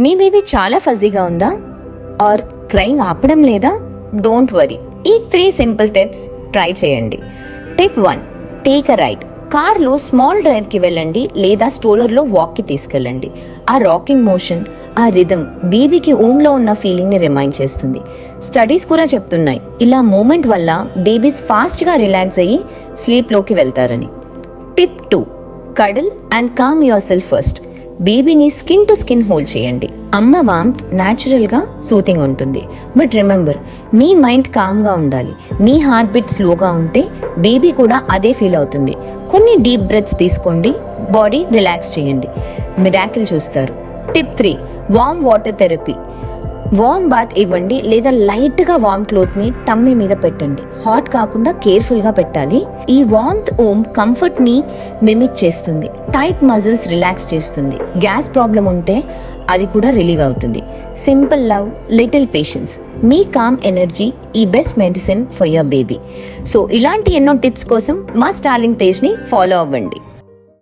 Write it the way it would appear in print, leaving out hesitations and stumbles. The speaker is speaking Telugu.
మీ బేబీ చాలా ఫజీగా ఉందా ఆర్ క్రైంగ్ ఆపడం లేదా? డోంట్ వరీ, ఈ 3 సింపుల్ టిప్స్ ట్రై చేయండి. Tip 1, take a ride. కార్లో స్మాల్ డ్రైవ్కి వెళ్ళండి లేదా స్ట్రోలర్లో వాక్కి తీసుకెళ్ళండి. ఆ రాకింగ్ మోషన్, ఆ రిథమ్ బేబీకి ఊన్లో ఉన్న ఫీలింగ్ని రిమైండ్ చేస్తుంది. స్టడీస్ కూడా చెప్తున్నాయి ఇలా మూమెంట్ వల్ల బేబీస్ ఫాస్ట్గా రిలాక్స్ అయ్యి స్లీప్లోకి వెళ్తారని. Tip 2, cuddle and calm yourself first. బేబీని స్కిన్ టు స్కిన్ హోల్డ్ చేయండి. అమ్మ వార్మ్త్ న్యాచురల్గా సూతింగ్ ఉంటుంది. బట్ రిమెంబర్, మీ మైండ్ కామ్గా ఉండాలి. మీ హార్ట్ బీట్ స్లోగా ఉంటే బేబీ కూడా అదే ఫీల్ అవుతుంది. కొన్ని డీప్ బ్రెత్స్ తీసుకోండి, బాడీ రిలాక్స్ చేయండి, మిరాకిల్ చూస్తారు. Tip 3, warm water therapy. Warm bath ఇవ్వండి లేదా లైట్గా వార్మ్ క్లోత్ని టమ్మీ మీద పెట్టండి. హాట్ కాకుండా కేర్ఫుల్గా పెట్టాలి. ఈ వార్మ్త్ కంఫర్ట్ని మిమిక్ చేస్తుంది, టైట్ మజిల్స్ రిలాక్స్ చేస్తుంది. గ్యాస్ ప్రాబ్లం ఉంటే అది కూడా రిలీవ్ అవుతుంది. Simple love, little patience. మీ కామ్ ఎనర్జీ ఈ best medicine for your baby. So ఇలాంటి ఎన్నో టిప్స్ కోసం మా స్టార్లింగ్ పేజ్ని ఫాలో అవ్వండి.